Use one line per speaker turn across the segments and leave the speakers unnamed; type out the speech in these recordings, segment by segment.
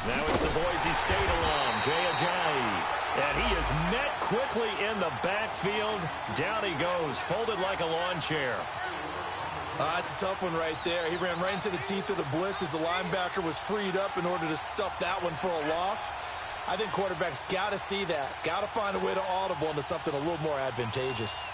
Now it's the Boise State alum, Jay Ajayi. And he is met quickly in the backfield. Down he goes, folded like a lawn chair.
It's a tough one right there. He ran right into the teeth of the blitz as the linebacker was freed up in order to stuff that one for a loss. I think quarterbacks got to see that. Got to find a way to audible into something a little more advantageous.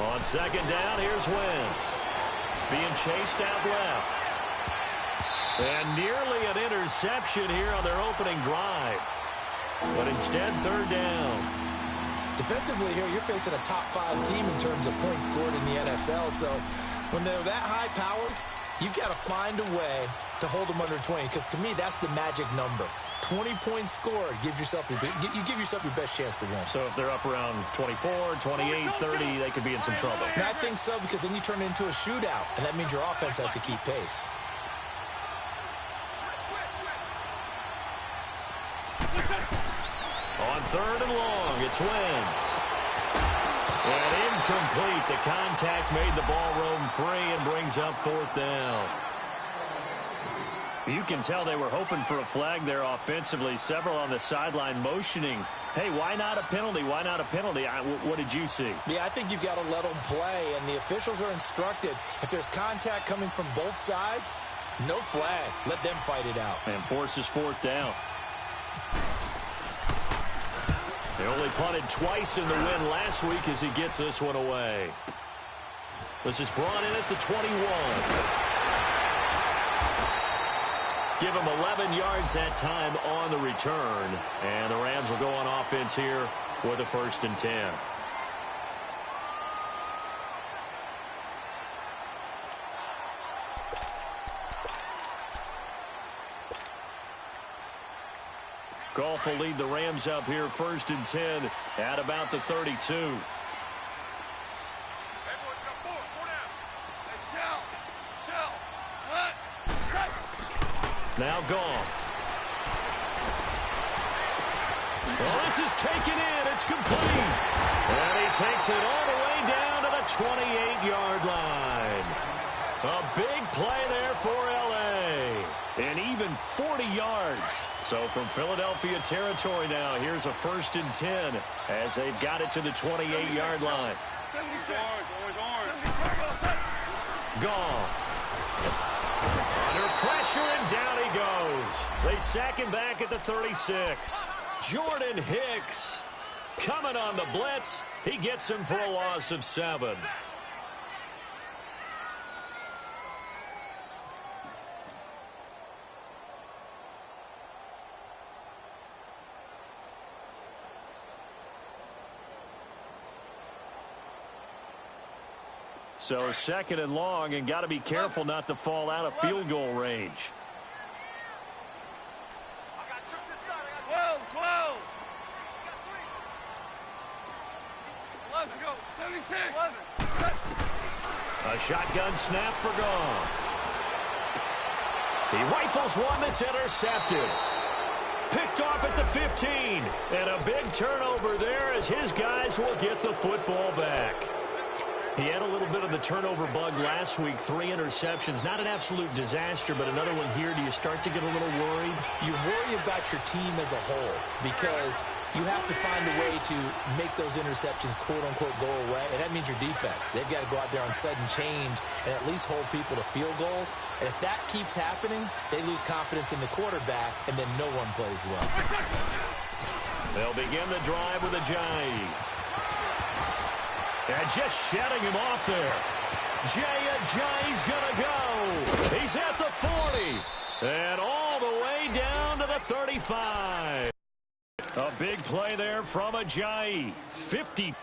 On second down, here's Wentz. Being chased out left. And nearly an interception here on their opening drive. But instead, third down.
Defensively here, you're facing a top-5 team in terms of points scored in the NFL. So when they're that high-powered, you've got to find a way to hold them under 20. Because to me, that's the magic number. 20 points scored gives yourself you give yourself your best chance to win.
So if they're up around 24, 28, 30, they could be in some trouble.
And I think so, because then you turn it into a shootout, and that means your offense has to keep pace.
On third and long, it's Wentz. And incomplete. The contact made the ball roam free and brings up fourth down. You can tell they were hoping for a flag there offensively. Several on the sideline motioning, hey, why not a penalty? Why not a penalty? What did you see?
Yeah, I think you've got to let them play, and the officials are instructed. If there's contact coming from both sides, no flag. Let them fight it out.
And forces fourth down. They only punted twice in the win last week as he gets this one away. This is brought in at the 21. Give him 11 yards that time on the return. And the Rams will go on offense here with a 1st and 10. Goff will lead the Rams up here 1st and 10 at about the 32. Now Goff. Well, this is taken in. It's complete. And he takes it all the way down to the 28-yard line. A big play there for L.A. And even 40 yards. So from Philadelphia territory now, here's a 1st and 10 as they've got it to the 28-yard line. Goff. Under pressure, and down he goes. They sack him back at the 36. Jordan Hicks coming on the blitz. He gets him for a loss of 7. So 2nd and long, and got to be careful not to fall out of field goal range.
12. 11, go. 76. 11.
A shotgun snap for Goff. He rifles one that's intercepted. Picked off at the 15. And a big turnover there as his guys will get the football back. He had a little bit of the turnover bug last week, 3 interceptions. Not an absolute disaster, but another one here. Do you start to get a little worried?
You worry about your team as a whole because you have to find a way to make those interceptions, quote-unquote, go away, and that means your defense. They've got to go out there on sudden change and at least hold people to field goals. And if that keeps happening, they lose confidence in the quarterback, and then no one plays well.
They'll begin the drive with Ajayi. And just shutting him off there. Jay Ajayi's going to go. He's at the 40. And all the way down to the 35. A big play there from Ajayi. 50.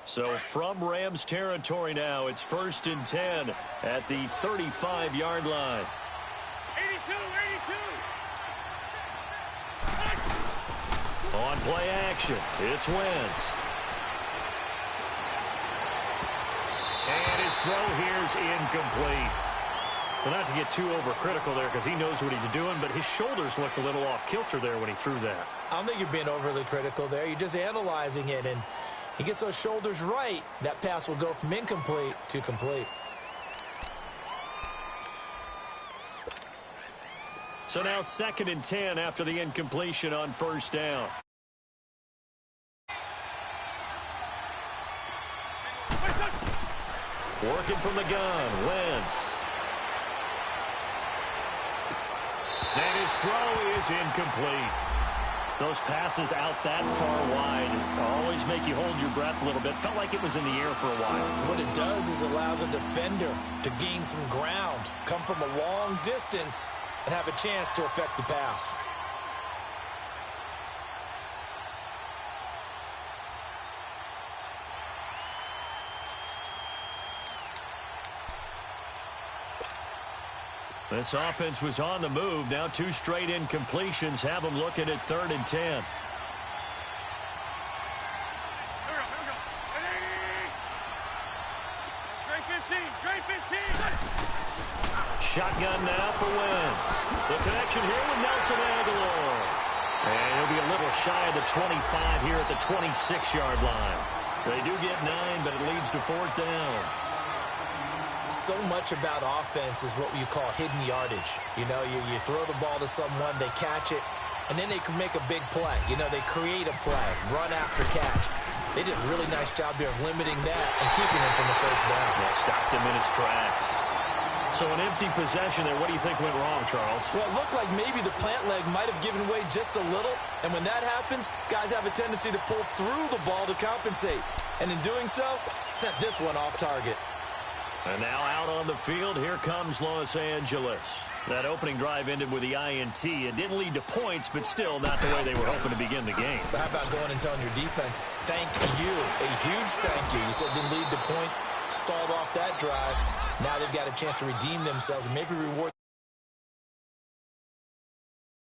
So from Rams territory now, it's 1st and 10 at the 35-yard line.
82, 82.
On play action, it's Wentz. And his throw here's incomplete. Well, not to get too overcritical there because he knows what he's doing, but his shoulders looked a little off kilter there when he threw that.
I don't think you're being overly critical there. You're just analyzing it, and he gets those shoulders right. That pass will go from incomplete to complete.
So now 2nd and 10 after the incompletion on 1st down. Working from the gun, Wentz. And his throw is incomplete. Those passes out that far wide always make you hold your breath a little bit. Felt like it was in the air for a while.
What it does is allows a defender to gain some ground, come from a long distance, and have a chance to affect the pass.
This offense was on the move. Now 2 straight incompletions have them looking at 3rd and 10.
Here we go. Great 15, great 15.
Shotgun now for Wentz. The connection here with Nelson Aguilar. And he'll be a little shy of the 25 here at the 26-yard line. They do get 9, but it leads to 4th down.
So much about offense is what you call hidden yardage. You know, you throw the ball to someone, they catch it, and then they can make a big play. You know, they create a play, run after catch. They did a really nice job there of limiting that and keeping him from the 1st down.
Yeah, stopped him in his tracks. So an empty possession there. What do you think went wrong, Charles?
Well, it looked like maybe the plant leg might have given way just a little, and when that happens, guys have a tendency to pull through the ball to compensate. And in doing so, sent this one off target.
And now out on the field, here comes Los Angeles. That opening drive ended with the INT. It didn't lead to points, but still not the way they were hoping to begin the game.
But how about going and telling your defense, thank you, a huge thank you. You said didn't lead to points, stalled off that drive. Now they've got a chance to redeem themselves and maybe reward